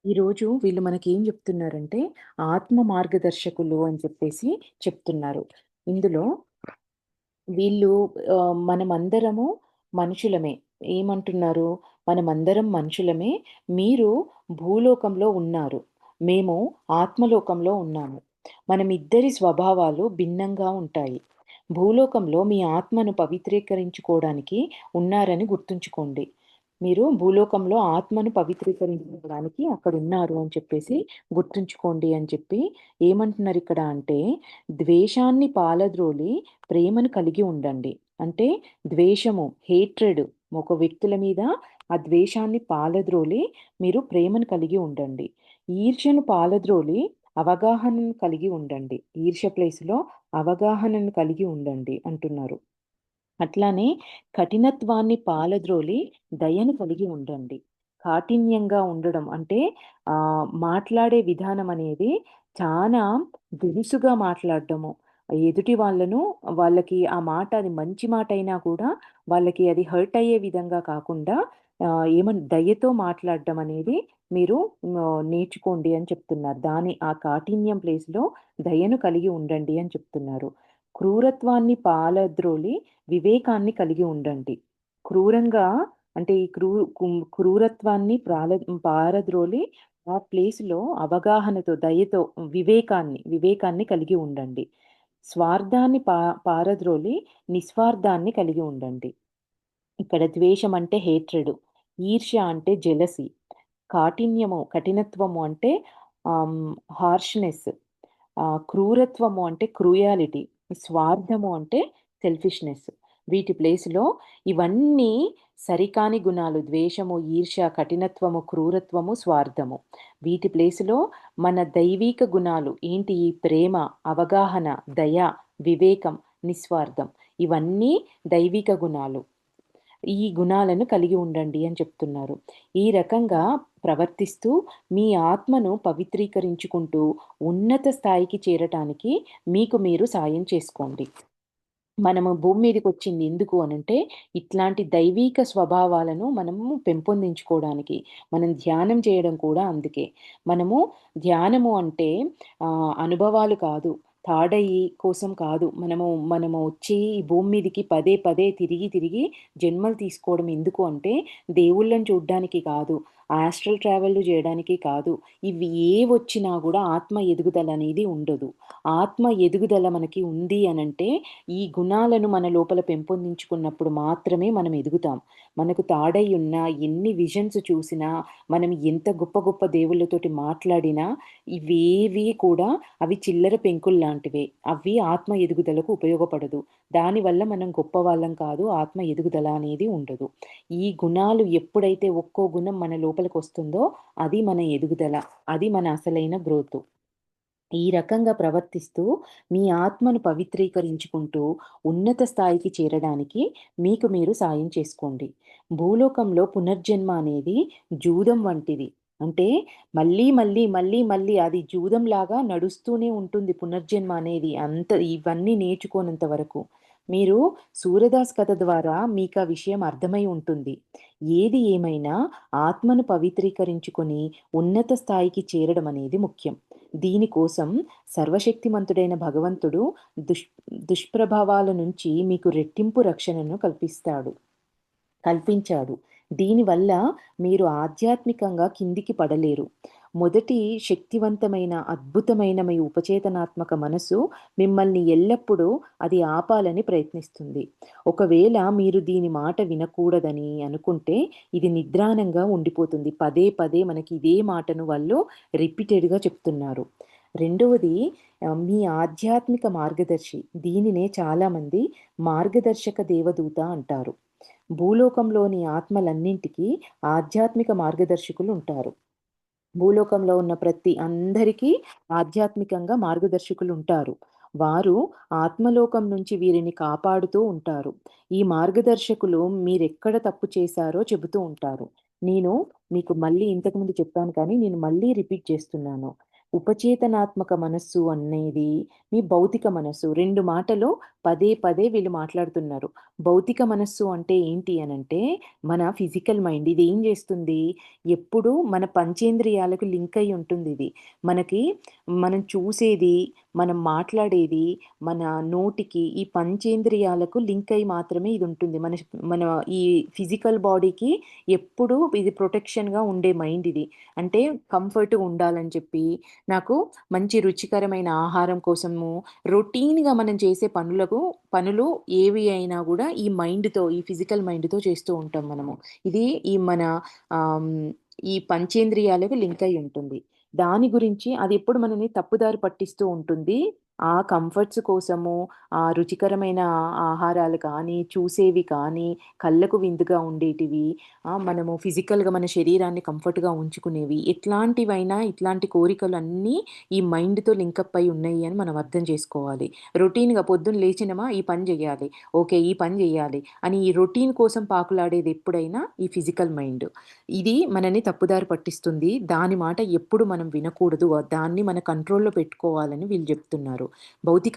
ఈరోజు వీళ్ళు మనకేం జెప్తున్నారంటే, ఆత్మ మార్గదర్శకులు అని చెప్పేసి చెప్తున్నారు. ఇందులో వీళ్ళు మనమందరము మనుషులమే. ఏమంటున్నారు? మనమందరం మనుషులమే. మీరు భూలోకంలో ఉన్నారు. మేము ఆత్మలోకంలో ఉన్నాము. మనమిద్దరి స్వభావాలు భిన్నంగా ఉంటాయి. భూలోకంలో మీ ఆత్మను పవిత్రీకరించుకోవడానికి ఉన్నారని గుర్తుంచుకోండి. మీరు భూలోకంలో ఆత్మను పవిత్రీకరించుకోవడానికి అక్కడున్నారు అని చెప్పేసి గుర్తుంచుకోండి అని చెప్పి ఏమంటున్నారిక్కడ అంటే, ద్వేషాన్ని పాలద్రోలి ప్రేమను కలిగి ఉండండి. అంటే ద్వేషము, హేట్రెడ్ ఒక వ్యక్తుల మీద ఆ ద్వేషాన్ని పాలద్రోలి మీరు ప్రేమను కలిగి ఉండండి. ఈర్ష్యను పాలద్రోలి అవగాహనను కలిగి ఉండండి. ఈర్ష్య ప్లేస్‌లో అవగాహనను కలిగి ఉండండి అంటున్నారు. అట్లానే కఠినత్వాన్ని పాలద్రోలి దయను కలిగి ఉండండి. కాఠిన్యంగా ఉండడం అంటే మాట్లాడే విధానం అనేది చానా దురుసుగా మాట్లాడడము. ఎదుటి వాళ్ళను వాళ్ళకి ఆ మాట అది మంచి మాటైనా కూడా వాళ్ళకి అది హర్ట్ అయ్యే విధంగా కాకుండా దయతో మాట్లాడడం అనేది మీరు నేర్చుకోండి అని చెప్తున్నారు. ఆ కాఠిన్యం ప్లేస్‌లో దయను కలిగి ఉండండి అని చెప్తున్నారు. క్రూరత్వాన్ని పాలద్రోలి వివేకాన్ని కలిగి ఉండండి. క్రూరంగా అంటే ఈ క్రూరత్వాన్ని పారద్రోలి ఆ ప్లేస్‌లో అవగాహనతో, దయతో వివేకాన్ని కలిగి ఉండండి. స్వార్థాన్ని పారద్రోలి నిస్వార్థాన్ని కలిగి ఉండండి. ఇక్కడ ద్వేషం అంటే హేట్రెడు. ఈర్ష్య అంటే జెలసీ. కఠినత్వము అంటే ఆహ్, హార్ష్‌నెస్. క్రూరత్వము అంటే క్రూయాలిటీ. స్వార్థము అంటే సెల్ఫిష్‌నెస్. వీటి ప్లేస్‌లో ఇవన్నీ సరికాని గుణాలు. ద్వేషము, ఈర్ష్య, కఠినత్వము, క్రూరత్వము, స్వార్థము. వీటి ప్లేస్‌లో మన దైవీక గుణాలు ఏంటి? ఈ ప్రేమ, అవగాహన, దయ, వివేకం, నిస్వార్థం. ఇవన్నీ దైవిక గుణాలు. ఈ గుణాలను కలిగి ఉండండి అని చెప్తున్నారు. ఈ రకంగా ప్రవర్తిస్తూ మీ ఆత్మను పవిత్రీకరించుకుంటూ ఉన్నత స్థాయికి చేరటానికి మీకు మీరు సాయం చేసుకోండి. మనము భూమి మీదకొచ్చింది ఎందుకు అనంటే, ఇట్లాంటి దైవీక స్వభావాలను మనము పెంపొందించుకోవడానికి. మనం ధ్యానం చేయడం కూడా అందుకే. మనము ధ్యానము అంటే అనుభవాలు కాదు. తాడయి కోసం కాదు. మనము వచ్చి ఈ భూమి మీదకి పదే పదే తిరిగి తిరిగి జన్మలు తీసుకోవడం ఎందుకు అంటే, దేవుళ్ళని చూడ్డానికి కాదు. ఆస్ట్రల్ ట్రావెల్‌లు జేయడానికి కాదు. ఇవి ఏవొచ్చినా గూడా ఆత్మ ఎదుగుదల అనేది ఉండదు. ఆత్మ ఎదుగుదల మనకి ఉంది అనంటే ఈ గుణాలను మన లోపల పెంపొందించుకున్నప్పుడు మాత్రమే మనం ఎదుగుతాం. మనకు తాడై ఉన్న ఎన్ని విజన్స్ చూసినా, మనం ఎంత గొప్ప గొప్ప దేవుళ్ళతోటి మాట్లాడినా, ఇవేవి కూడా అవి చిల్లర పెంకుల్లాంటివే. అవి ఆత్మ ఎదుగుదలకు ఉపయోగపడదు. దానివల్ల మనం గొప్పవాళ్ళం కాదు. ఆత్మ ఎదుగుదల అనేది ఉండదు. ఈ గుణాలు ఎప్పుడైతే ఒక్కో గుణం మన లోపలికొస్తుందో, అది మన ఎదుగుదల. అది మన అసలైన గ్రోతు. ఈ రకంగా ప్రవర్తిస్తూ మీ ఆత్మను పవిత్రీకరించుకుంటూ ఉన్నత స్థాయికి చేరడానికి మీకు మీరు సాయం చేసుకోండి. భూలోకంలో పునర్జన్మ అనేది జూదం వంటిది. అంటే మళ్ళీ అది జూదంలాగా నడుస్తూనే ఉంటుంది పునర్జన్మ అనేది. ఇవన్నీ నేర్చుకోనంత వరకు. మీరు సూరదాస్ కథ ద్వారా మీకా విషయం అర్థమై ఉంటుంది. ఏది ఏమైనా ఆత్మను పవిత్రీకరించుకొని ఉన్నత స్థాయికి చేరడం అనేది ముఖ్యం. దీనికోసం సర్వశక్తిమంతుడైన భగవంతుడు దుష్ దుష్ప్రభావాల నుంచి మీకు రెట్టింపు రక్షణను కల్పించాడు. దీనివల్ల మీరు ఆధ్యాత్మికంగా కిందికి పడలేరు. మొదటి శక్తివంతమైన, అద్భుతమైన మీ ఉపచేతనాత్మక మనసు మిమ్మల్ని ఎల్లప్పుడూ అది ఆపాలని ప్రయత్నిస్తుంది. ఒకవేళ మీరు దీని మాట వినకూడదని అనుకుంటే ఇది నిద్రాణంగా ఉండిపోతుంది. పదే పదే మనకి ఇదే మాటను వాళ్ళు రిపీటెడ్‌గా చెప్తున్నారు. రెండవది మీ ఆధ్యాత్మిక మార్గదర్శి. దీనినే చాలామంది మార్గదర్శక దేవదూత అంటారు. భూలోకంలోని ఆత్మలన్నింటికి ఆధ్యాత్మిక మార్గదర్శకులుంటారు. భూలోకంలో ఉన్న అందరికీ ఆధ్యాత్మికంగా మార్గదర్శకులుంటారు. వారు ఆత్మలోకం నుంచి వీరిని కాపాడుతూ ఉంటారు. ఈ మార్గదర్శకులు మీరెక్కడ తప్పు చేశారో చెబుతూ ఉంటారు. నేను మీకు మళ్ళీ ఇంతకుముందు చెప్పాను కానీ నేను మళ్ళీ రిపీట్ చేస్తున్నాను. ఉపచేతనాత్మక మనస్సు అనేది మీ భౌతిక మనస్సు. 2 మాటలు పదే పదే వీళ్ళు మాట్లాడుతున్నారు. భౌతిక మనస్సు అంటే ఏంటి అనంటే, మన ఫిజికల్ మైండ్. ఇదేం జేస్తుంది, ఎప్పుడూ మన పంచేంద్రియాలకు లింక్ అయ్యి ఉంటుందిది. మనకి మనం చూసేది, మనం మాట్లాడేది, మన నోటికి ఈ పంచేంద్రియాలకు లింక్ అయ్యి మాత్రమే ఇదుంటుంది. మన ఈ ఫిజికల్ బాడీకి ఎప్పుడూ ఇది ప్రొటెక్షన్‌గా ఉండే మైండ్ ఇది. అంటే కంఫర్ట్‌గా ఉండాలని చెప్పి, నాకు మంచి రుచికరమైన ఆహారం కోసము, రొటీన్‌గా మనం చేసే పనులు ఏవి అయినా గూడా ఈ మైండ్‌తో, ఈ ఫిజికల్ మైండ్‌తో చేస్తూ ఉంటాం మనము. ఇది ఈ మన ఆహ్, హ్మ్, ఈ పంచేంద్రియాలకు లింక్ అయ్యి ఉంటుంది. దాని గురించి అది ఎప్పుడు మనల్ని తప్పుదారి పట్టిస్తూ ఉంటుంది. ఆ కంఫర్ట్స్ కోసము, ఆ రుచికరమైన ఆహారాలు కానీ, చూసేవి కానీ, కళ్ళకు విందుగా ఉండేటివి, మనము ఫిజికల్‌గా మన శరీరాన్ని కంఫర్ట్‌గా ఉంచుకునేవి. ఎట్లాంటివైనా ఇట్లాంటి కోరికలన్నీ ఈ మైండ్‌తో లింకప్ అయి ఉన్నాయి అని మనం అర్థం చేసుకోవాలి. రొటీన్‌గా పొద్దున్న లేచినమా ఈ పని జేయాలి. ఓకే. ఈ పని జేయాలి అని ఈ రొటీన్ కోసం పాకులాడేది ఎప్పుడైనా ఈ ఫిజికల్ మైండ్. ఇది మనని తప్పుదారి పట్టిస్తుంది. దాని మాట ఎప్పుడు మనం వినకూడదు. దాన్ని మన కంట్రోల్‌లో పెట్టుకోవాలని వీళ్ళు జెప్తున్నారు. భౌతిక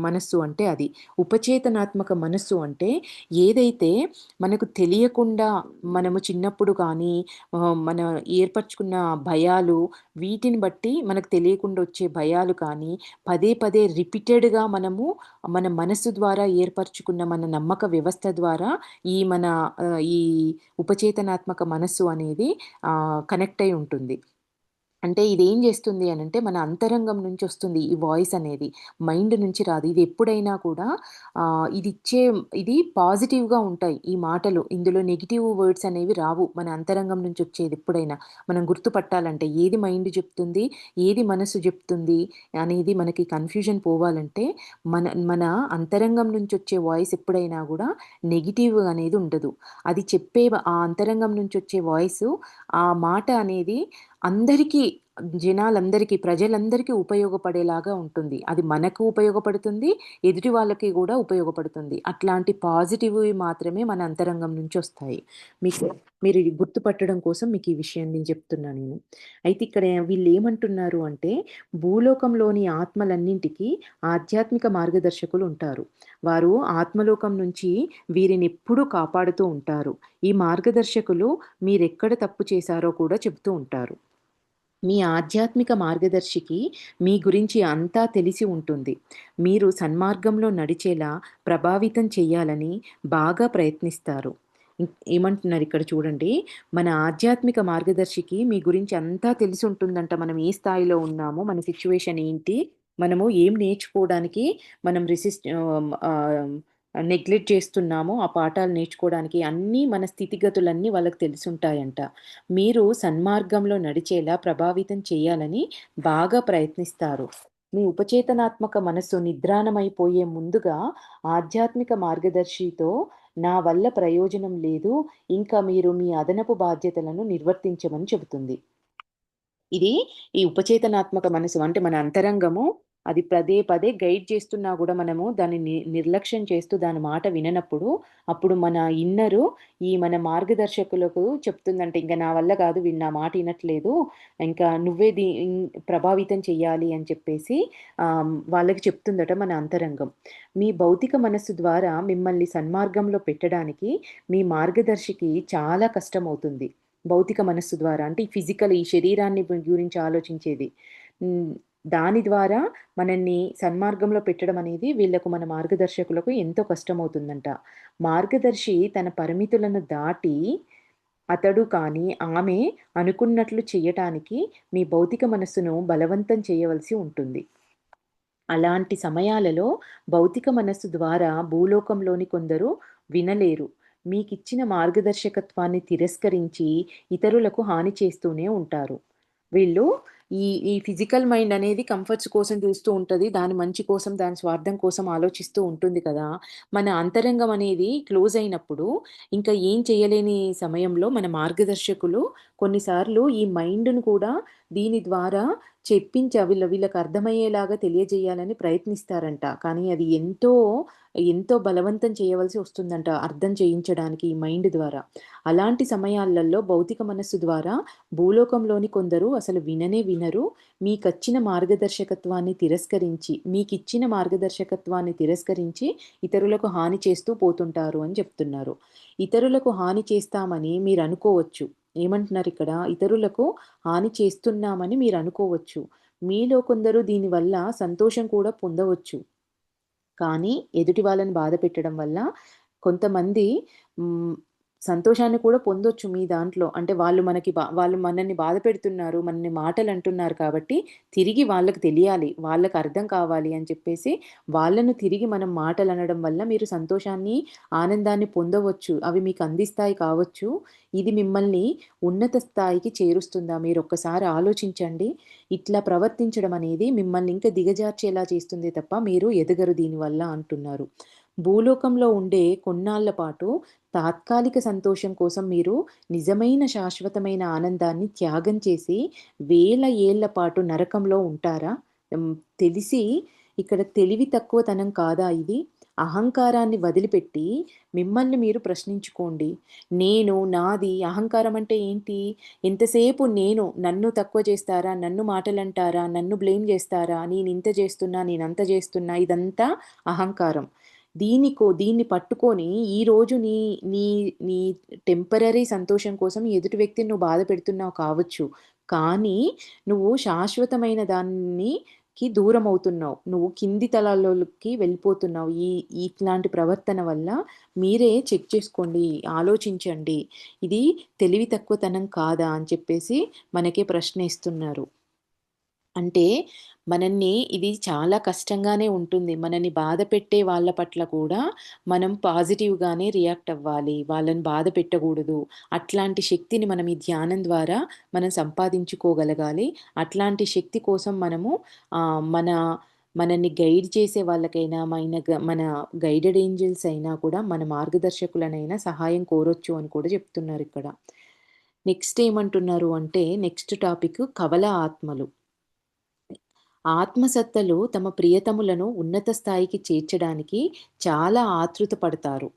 మనస్సు అంటే అది. ఉపచేతనాత్మక మనస్సు అంటే ఏదైతే మనకు తెలియకుండా మనము చిన్నప్పుడు కానీ మన ఏర్పరచుకున్న భయాలు, వీటిని బట్టి మనకు తెలియకుండా వచ్చే భయాలు కానీ, పదే పదే రిపీటెడ్‌గా మన మనస్సు ద్వారా ఏర్పరచుకున్న మన నమ్మక వ్యవస్థ ద్వారా ఈ ఉపచేతనాత్మక మనస్సు అనేది కనెక్ట్ అయి ఉంటుంది. అంటే ఇదేం జేస్తుంది అనంటే, మన అంతరంగం నుంచొస్తుంది ఈ వాయిస్ అనేది. మైండ్ నుంచి రాదు. ఇది ఎప్పుడైనా కూడా ఆహ్, ఇదిచ్చే ఇది పాజిటివ్‌గా ఉంటాయి ఈ మాటలు. ఇందులో నెగెటివ్ వర్డ్స్ అనేవి రావు. మన అంతరంగం నుంచొచ్చేది ఎప్పుడైనా. మనం గుర్తుపట్టాలంటే ఏది మైండ్ జెప్తుంది, ఏది మనసు జెప్తుంది అనేది మనకి కన్‌ఫ్యూజన్ పోవాలంటే, మన మన అంతరంగం నుంచొచ్చే వాయిస్ ఎప్పుడైనా గూడా నెగెటివ్ అనేది ఉండదు. అది ఆ అంతరంగం నుంచొచ్చే వాయిసు, ఆ మాట అనేది అందరికీ జనాలందరికీ, ప్రజలందరికీ ఉపయోగపడేలాగా ఉంటుంది. అది మనకు ఉపయోగపడుతుంది, ఎదుటి వాళ్ళకి గూడా ఉపయోగపడుతుంది. అట్లాంటి పాజిటివ్‌వి మాత్రమే మన అంతరంగం నుంచొస్తాయి. మీకు మీరు ఇది గుర్తుపట్టడం కోసం మీకు ఈ విషయం నేను చెప్తున్నా నేను. అయితే ఇక్కడ వీళ్ళేమంటున్నారు అంటే, భూలోకంలోని ఆత్మలన్నింటికి ఆధ్యాత్మిక మార్గదర్శకులుంటారు. వారు ఆత్మలోకం నుంచి వీరినెప్పుడూ కాపాడుతూ ఉంటారు. ఈ మార్గదర్శకులు మీరెక్కడ తప్పు చేశారో కూడా చెప్తూ ఉంటారు. మీ ఆధ్యాత్మిక మార్గదర్శికి మీ గురించి అంతా తెలిసి ఉంటుంది. మీరు సన్మార్గంలో నడిచేలా ప్రభావితం చెయ్యాలని బాగా ప్రయత్నిస్తారు. ఏమంటున్నారిక్కడ చూడండి. మన ఆధ్యాత్మిక మార్గదర్శికి మీ గురించి అంతా తెలిసుంటుందంట. మనం ఏ స్థాయిలో ఉన్నామో, మన సిట్యుయేషన్ ఏంటి, మనము ఏం నేర్చుకోవడానికి మనం నెగ్లెక్ట్ చేస్తున్నామో, ఆ పాఠాలు నేర్చుకోవడానికి అన్నీ మన స్థితిగతులన్నీ వాళ్ళకి తెలిసుంటాయంట. మీరు సన్మార్గంలో నడిచేలా ప్రభావితం చేయాలని బాగా ప్రయత్నిస్తారు. మీ ఉపచేతనాత్మక మనస్సు నిద్రాణమైపోయే ముందుగా ఆధ్యాత్మిక మార్గదర్శితో నా వల్ల ప్రయోజనం లేదు. ఇంకా మీరు మీ అదనపు బాధ్యతలను నిర్వర్తించమని చెబుతుంది. ఇది ఈ ఉపచేతనాత్మక మనసు అంటే మన అంతరంగము అది పదే పదే గైడ్ చేస్తున్నా గూడా మనము దాన్ని నిర్లక్ష్యం చేస్తూ దాని మాట విననప్పుడు, అప్పుడు మన ఇన్నరు ఈ మన మార్గదర్శకులకు చెప్తుందంట, "ఇంక నా వల్ల గాదు వీళ్ళు నా మాట ఇనట్లేదు. ఇంకా నువ్వే ప్రభావితం చెయ్యాలి" అని చెప్పేసి వాళ్ళకి చెప్తుందట మన అంతరంగం. మీ భౌతిక మనస్సు ద్వారా మిమ్మల్ని సన్మార్గంలో పెట్టడానికి మీ మార్గదర్శికి చాలా కష్టమవుతుంది. భౌతిక మనస్సు ద్వారా. అంటే ఈ ఫిజికల్ ఈ శరీరాన్ని గురించి ఆలోచించేది. హ్మ్. దాని ద్వారా మనల్ని సన్మార్గంలో పెట్టడం అనేది వీళ్ళకు మన మార్గదర్శకులకు ఎంతో కష్టమవుతుందంట. మార్గదర్శి తన పరిమితులను దాటి అతడు కానీ, ఆమె అనుకున్నట్లు చెయ్యటానికి మీ భౌతిక మనస్సును బలవంతం చేయవలసి ఉంటుంది. అలాంటి సమయాలలో భౌతిక మనస్సు ద్వారా భూలోకంలోని కొందరు వినలేరు. మీకిచ్చిన మార్గదర్శకత్వాన్ని తిరస్కరించి ఇతరులకు హాని చేస్తూనే ఉంటారు. వీళ్ళు ఈ ఫిజికల్ మైండ్ అనేది కంఫర్ట్స్ కోసం చూస్తూ ఉంటది. దాని మంచి కోసం, దాని స్వార్థం కోసం ఆలోచిస్తూ ఉంటుంది కదా! మన అంతరంగం అనేది క్లోజ్ అయినప్పుడు ఇంకా ఏం చేయలేని సమయంలో మన మార్గదర్శకులు కొన్నిసార్లు ఈ మైండ్‌ను కూడా దీని ద్వారా చెప్పించి వీళ్ళకి అర్థమయ్యేలాగా తెలియజేయాలని ప్రయత్నిస్తారంట. కానీ అది ఎంతో బలవంతం చేయవలసి వస్తుందంట అర్థం చేయించడానికి ఈ మైండ్ ద్వారా. అలాంటి సమయాలలో భౌతిక మనస్సు ద్వారా భూలోకంలోని కొందరు అసలు విననే వినరు. మీకిచ్చిన మార్గదర్శకత్వాన్ని తిరస్కరించి ఇతరులకు హాని చేస్తూ పోతుంటారు అని చెప్తున్నారు. ఇతరులకు హాని చేస్తామని మీరనుకోవచ్చు. ఏమంటున్నారిక్కడ? ఇతరులకు హాని చేస్తున్నామని మీరనుకోవచ్చు. మీలో కొందరు దీనివల్ల సంతోషం కూడా పొందవచ్చు. కానీ ఎదుటి వాళ్ళని బాధ పెట్టడం వల్ల కొంతమంది హ్మ్, సంతోషాన్ని కూడా పొందొచ్చు మీ దాంట్లో. అంటే వాళ్ళు మనల్ని బాధ పెడుతున్నారు, మనల్ని మాటలంటున్నారు కాబట్టి తిరిగి వాళ్ళకి తెలియాలి, వాళ్ళకి అర్థం కావాలి అని చెప్పేసి వాళ్ళను తిరిగి మనం మాటలనడం వల్ల మీరు సంతోషాన్ని, ఆనందాన్ని పొందవచ్చు. అవి మీకు అందిస్తాయి కావచ్చు. ఇది మిమ్మల్ని ఉన్నత స్థాయికి చేరుస్తుందా? మీరొక్కసారి ఆలోచించండి. ఇట్లా ప్రవర్తించడం అనేది మిమ్మల్ని ఇంకా దిగజార్చేలా చేస్తుందే తప్ప మీరు ఎదగరు దీనివల్ల అంటున్నారు. భూలోకంలో ఉండే కొన్నాళ్ల పాటు తాత్కాలిక సంతోషం కోసం మీరు నిజమైన శాశ్వతమైన ఆనందాన్ని త్యాగం చేసి వేల ఏళ్ల పాటు నరకంలో ఉంటారా? హ్మ్. తెలిసి ఇక్కడ తెలివి తక్కువతనం కాదా ఇది? అహంకారాన్ని వదిలిపెట్టి మిమ్మల్ని మీరు ప్రశ్నించుకోండి. నాది అహంకారం అంటే ఏంటి? ఎంతసేపు నన్ను తక్కువ చేస్తారా? నన్ను మాటలంటారా? నన్ను బ్లేమ్ జేస్తారా? నేనింత జేస్తున్నా, నేనంత జేస్తున్నా ఇదంతా అహంకారం. దీన్ని పట్టుకొని ఈరోజు నీ నీ నీ టెంపరరీ సంతోషం కోసం ఎదుటి వ్యక్తిని నువ్వు బాధ పెడుతున్నావు కావచ్చు. కానీ నువ్వు శాశ్వతమైన దానికి దూరమవుతున్నావు. నువ్వు కింది తలాల్లోకి వెళ్ళిపోతున్నావు. ఇట్లాంటి ప్రవర్తన వల్ల మీరే చెక్ చేసుకోండి. ఆలోచించండి. ఇది తెలివి తక్కువతనం కాదా? అని చెప్పేసి మనకే ప్రశ్న ఇస్తున్నారు. అంటే ఇది చాలా కష్టంగానే ఉంటుంది. మనని బాధపెట్టే వాళ్ళ పట్ల కూడా మనం పాజిటివ్‌గానే రియాక్ట్ అవ్వాలి. వాళ్ళని బాధ పెట్టకూడదు. అట్లాంటి శక్తిని మనం ఈ ధ్యానం ద్వారా మనం సంపాదించుకోగలగాలి. అట్లాంటి శక్తి కోసం మనము మన మనల్ని గైడ్ చేసే వాళ్ళకైనా, మన గైడెడ్ ఏంజెల్స్ అయినా కూడా, మన మార్గదర్శకులనైనా సహాయం కోరొచ్చు అని కూడా చెప్తున్నారిక్కడ. నెక్స్ట్ ఏమంటున్నారు అంటే, నెక్స్ట్ టాపిక్ కవల ఆత్మలు. ఆత్మసత్తలు తమ ప్రియతములను ఉన్నత స్థాయికి చేర్చడానికి చాలా ఆతృత పడతారు.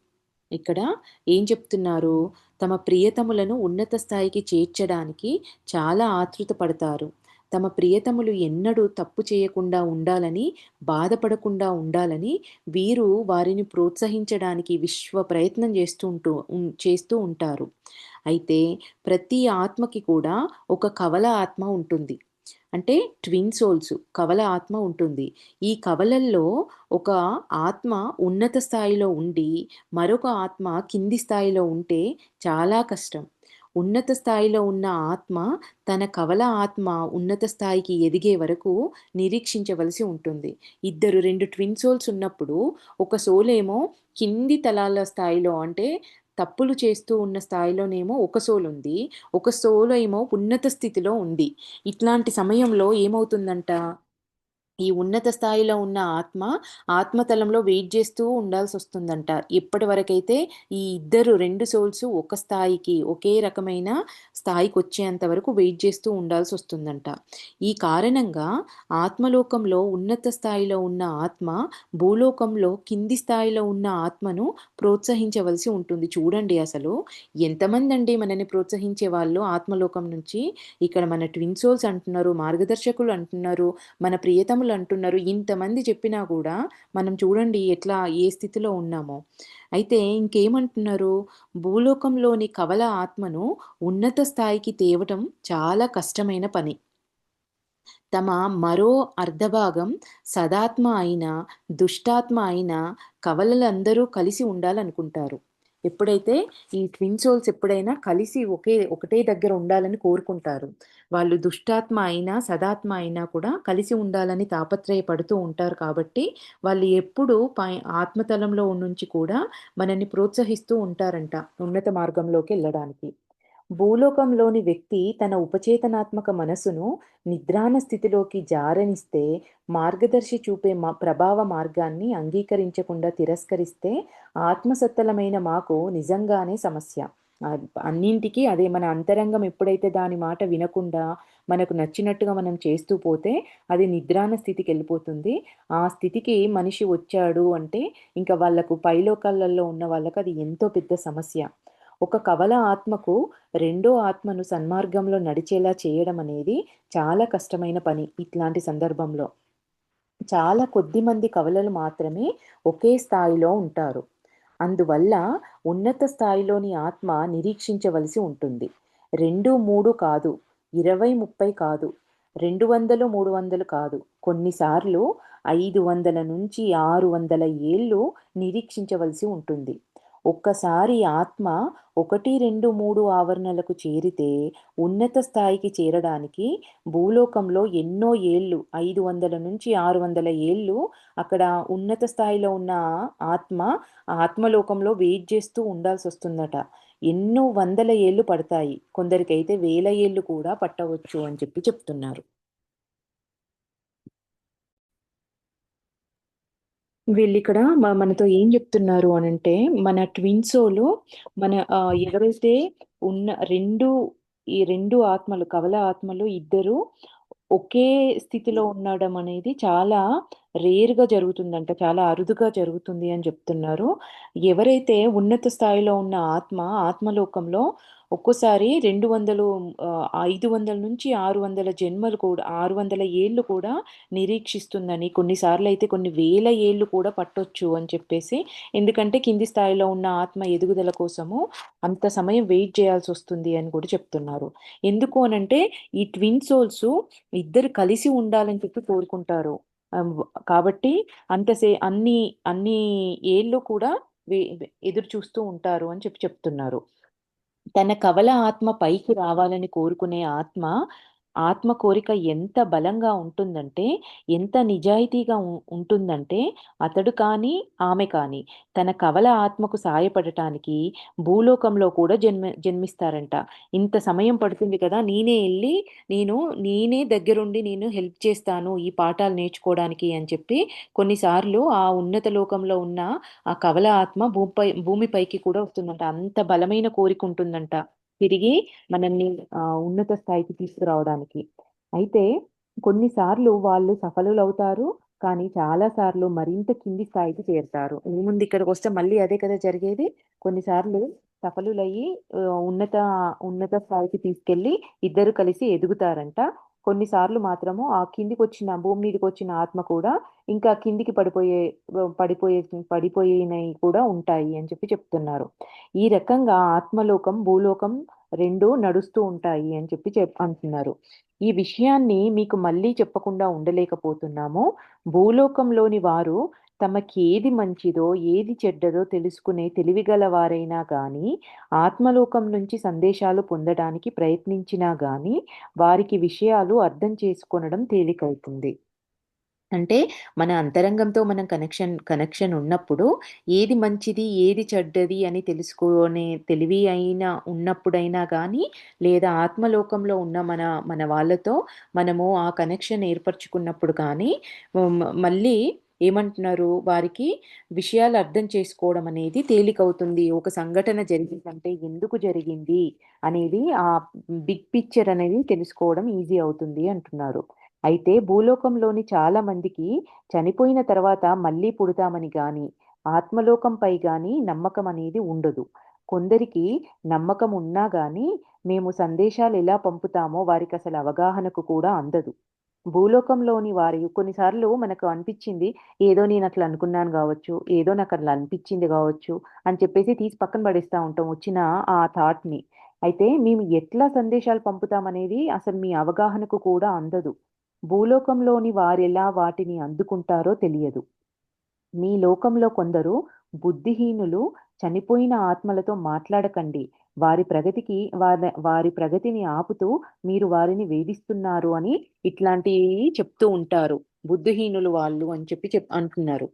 ఇక్కడ ఏం చెప్తున్నారు? తమ ప్రియతములను ఉన్నత స్థాయికి చేర్చడానికి చాలా ఆతృత పడతారు. తమ ప్రియతములు ఎన్నడూ తప్పు చేయకుండా ఉండాలని, బాధపడకుండా ఉండాలని వీరు వారిని ప్రోత్సహించడానికి విశ్వ ప్రయత్నం చేస్తూ ఉంటారు. అయితే ప్రతి ఆత్మకి కూడా ఒక కవల ఆత్మ ఉంటుంది. అంటే ట్విన్ సోల్స్ కవల ఆత్మ ఉంటుంది. ఈ కవలల్లో ఒక ఆత్మ ఉన్నత స్థాయిలో ఉండి, మరొక ఆత్మ కింది స్థాయిలో ఉంటే చాలా కష్టం. ఉన్నత స్థాయిలో ఉన్న ఆత్మ తన కవల ఆత్మ ఉన్నత స్థాయికి ఎదిగే వరకు నిరీక్షించవలసి ఉంటుంది. 2 ట్విన్ సోల్స్ ఉన్నప్పుడు ఒక సోల్ ఏమో కింది తలాల స్థాయిలో అంటే తప్పులు చేస్తూ ఉన్న స్థాయిలోనేమో ఒక సోల్ ఉంది. ఒక సోల్ ఏమో ఉన్నత స్థితిలో ఉంది. ఇట్లాంటి సమయంలో ఏమవుతుందంట, ఈ ఉన్నత స్థాయిలో ఉన్న ఆత్మతలంలో వెయిట్ జేస్తూ ఉండాల్సొస్తుందంట. ఎప్పటివరకైతే ఈ 2 సోల్స్ ఒక స్థాయికి, ఒకే రకమైన స్థాయికొచ్చేంత వరకు వెయిట్ జేస్తూ ఉండాల్సొస్తుందంట. ఈ కారణంగా ఆత్మలోకంలో ఉన్నత స్థాయిలో ఉన్న ఆత్మ, భూలోకంలో కింది స్థాయిలో ఉన్న ఆత్మను ప్రోత్సహించవలసి ఉంటుంది. చూడండి అసలు ఎంతమందండి మనని ప్రోత్సహించే వాళ్ళు ఆత్మలోకం నుంచి. ఇక్కడ మన ట్విన్ సోల్స్ అంటున్నారు, మార్గదర్శకులు అంటున్నారు, మన ప్రియతములు అంటున్నారు. ఇంతమంది చెప్పినా కూడా మనం చూడండి ఏ స్థితిలో ఉన్నామో. అయితే ఇంకేమంటున్నారు? భూలోకంలోని కవల ఆత్మను ఉన్నత స్థాయికి తేవటం చాలా కష్టమైన పని. తమ మరో అర్ధభాగం సదాత్మ అయిన, దుష్టాత్మ అయిన కవలలందరూ కలిసి ఉండాలనుకుంటారు. ఎప్పుడైతే ఈ ట్విన్ సోల్స్ ఎప్పుడైనా కలిసి ఒకటే దగ్గర ఉండాలని కోరుకుంటారు. వాళ్ళు దుష్టాత్మ అయినా, సదాత్మ అయినా కూడా కలిసి ఉండాలని తాపత్రయపడుతూ ఉంటారు కాబట్టి, వాళ్ళు ఎప్పుడూ ఆత్మతలంలో నుంచి కూడా మనల్ని ప్రోత్సహిస్తూ ఉంటారంట ఉన్నత మార్గంలోకెళ్ళడానికి. భూలోకంలోని వ్యక్తి తన ఉపచేతనాత్మక మనసును నిద్రాణ స్థితిలోకి జారనిస్తే, మార్గదర్శి చూపే ప్రభావ మార్గాన్ని అంగీకరించకుండా తిరస్కరిస్తే, ఆత్మసత్తలమైన మాకు నిజంగానే సమస్య. అన్నింటికి అదే మన అంతరంగం ఎప్పుడైతే దాని మాట వినకుండా మనకు నచ్చినట్టుగా మనం చేస్తూ పోతే అది నిద్రాణ స్థితికెళ్ళిపోతుంది. ఆ స్థితికి మనిషి వచ్చాడు అంటే ఇంక వాళ్ళకు పైలోకాలలో ఉన్న వాళ్ళకి అది ఎంతో పెద్ద సమస్య. ఒక కవల ఆత్మకు రెండో ఆత్మను సన్మార్గంలో నడిచేలా చేయడం అనేది చాలా కష్టమైన పని ఇట్లాంటి సందర్భంలో. చాలా కొద్ది మంది కవలలు మాత్రమే ఒకే స్థాయిలో ఉంటారు. అందువల్ల ఉన్నత స్థాయిలోని ఆత్మ నిరీక్షించవలసి ఉంటుంది. 2, 3 కాదు. 20, 30 కాదు. 200, 300 కాదు. కొన్నిసార్లు 500-600 ఏళ్ళు నిరీక్షించవలసి ఉంటుంది. ఒక్కసారి ఆత్మ 1, 2, 3 ఆవరణలకు చేరితే ఉన్నత స్థాయికి చేరడానికి భూలోకంలో ఎన్నో ఏళ్ళు 500-600 ఏళ్ళు అక్కడ ఉన్నత స్థాయిలో ఉన్న ఆత్మ ఆత్మలోకంలో వెయిట్ చేస్తూ ఉండాల్సొస్తుందట. ఎన్నో వందల ఏళ్ళు పడతాయి. కొందరికైతే వేల ఏళ్ళు కూడా పట్టవచ్చు అని చెప్పి చెప్తున్నారు. వీళ్ళిక్కడ మనతో ఏం జెప్తున్నారు అనంటే, మన ట్విన్సోలు ఎవరైతే ఉన్న 2 ఈ 2 ఆత్మలు, కవల ఆత్మలు ఇద్దరు ఒకే స్థితిలో ఉండడం అనేది చాలా రేర్‌గా జరుగుతుందంట. చాలా అరుదుగా జరుగుతుంది అని జెప్తున్నారు. ఎవరైతే ఉన్నత స్థాయిలో ఉన్న ఆత్మ, ఆత్మలోకంలో ఒక్కోసారి 500-600 జన్మలు కూడా 600 ఏళ్ళు కూడా నిరీక్షిస్తుందని, కొన్నిసార్లయితే కొన్ని వేల ఏళ్ళు కూడా పట్టొచ్చు అని చెప్పేసి, ఎందుకంటే కింది స్థాయిలో ఉన్న ఆత్మ ఎదుగుదల కోసము అంత సమయం వెయిట్ చేయాల్సొస్తుంది అని కూడా చెప్తున్నారు. ఎందుకు అనంటే, ఈ ట్విన్ సోల్సు ఇద్దరు కలిసి ఉండాలని చెప్పి కోరుకుంటారు. ఆహ్, వ్ కాబట్టి అన్ని అన్ని ఏళ్ళు కూడా ఎదురు చూస్తూ ఉంటారు అని చెప్తున్నారు. తన కవల ఆత్మ పైకి రావాలని కోరుకునే ఆత్మ కోరిక ఎంత బలంగా ఉంటుందంటే, ఎంత నిజాయితీగా ఉంటుందంటే, అతడు కానీ, ఆమె కానీ తన కవల ఆత్మకు సాయపడటానికి భూలోకంలో కూడా జన్మిస్తారంట. ఇంత సమయం పడుతుంది కదా! నేను నేనే దగ్గరుండి నేను హెల్ప్ చేస్తాను ఈ పాఠాలు నేర్చుకోవడానికి అని చెప్పి కొన్నిసార్లు ఆ ఉన్నత లోకంలో ఉన్న ఆ కవల ఆత్మ భూమిపైకి కూడా వస్తుందంట. అంత బలమైన కోరికుంటుందంట. తిరిగి మనల్ని ఉన్నత స్థాయికి తీసుకురావడానికి. అయితే కొన్నిసార్లు వాళ్ళు సఫలులవుతారు. కానీ చాలా సార్లు మరింత కింది స్థాయికి చేరుతారు. ఏముంది ఇక్కడికొస్తే మళ్ళీ అదే కదా జరిగేది. కొన్నిసార్లు సఫలులయ్యి ఉన్నత స్థాయికి తీసుకెళ్ళి ఇద్దరు కలిసి ఎదుగుతారంట. కొన్నిసార్లు మాత్రము ఆ భూమి మీదకొచ్చిన ఆత్మ కూడా ఇంకా కిందికి పడిపోయే పడిపోయినయి కూడా ఉంటాయి అని చెప్పి చెప్తున్నారు. ఈ రకంగా ఆత్మలోకం, భూలోకం 2 నడుస్తూ ఉంటాయి అని చెప్పి అంటున్నారు. ఈ విషయాన్ని మీకు మళ్ళీ చెప్పకుండా ఉండలేకపోతున్నాము. భూలోకంలోని వారు తమకేది మంచిదో, ఏది చెడ్డదో తెలుసుకునే తెలివిగల వారైనా గానీ, ఆత్మలోకం నుంచి సందేశాలు పొందడానికి ప్రయత్నించినా గానీ, వారికి విషయాలు అర్థం చేసుకొనడం తేలికవుతుంది. అంటే మన అంతరంగంతో మనం కనెక్షన్ ఉన్నప్పుడు ఏది మంచిది, ఏది చెడ్డది అని తెలుసుకునే తెలివి అయినా ఉన్నప్పుడైనా గానీ, లేదా ఆత్మలోకంలో ఉన్న మన వాళ్ళతో మనము ఆ కనెక్షన్ ఏర్పరచుకున్నప్పుడు కానీ, మళ్ళీ ఏమంటున్నారు, వారికి విషయాలు అర్థం చేసుకోవడం అనేది తేలికవుతుంది. ఒక సంఘటన జరిగిందంటే ఎందుకు జరిగింది అనేది బిగ్ పిక్చర్ అనేది తెలుసుకోవడం ఈజీ అవుతుంది అంటున్నారు. అయితే భూలోకంలోని చాలా మందికి చనిపోయిన తర్వాత మళ్ళీ పుడతామని గాని, ఆత్మలోకంపై గాని నమ్మకం అనేది ఉండదు. కొందరికి నమ్మకం ఉన్నా గాని, మేము సందేశాలు ఎలా పంపుతామో వారికసలు అవగాహనకు కూడా అందదు. భూలోకంలోని వారి కొన్నిసార్లు మనకు అనిపిచ్చింది, ఏదో నేనట్లా అనుకున్నాను గావచ్చు, ఏదో నాకట్లా అనిపిచ్చింది గావచ్చు అని చెప్పేసి తీసి పక్కన పడేస్తా ఉంటాం వచ్చిన ఆ థాట్‌ని. అయితే మేము ఎట్లా సందేశాలు పంపుతామనేది అసలు మీ అవగాహనకు కూడా అందదు. భూలోకంలోని వారెలా వాటిని అందుకుంటారో తెలియదు. మీ లోకంలో కొందరు బుద్ధిహీనులు చనిపోయిన ఆత్మలతో మాట్లాడకండి. వారి ప్రగతిని ఆపుతూ మీరు వారిని వేధిస్తున్నారు అని ఇట్లాంటియి చెప్తూ ఉంటారు. బుద్ధిహీనులు వాళ్ళు అని చెప్పి అంటున్నారు.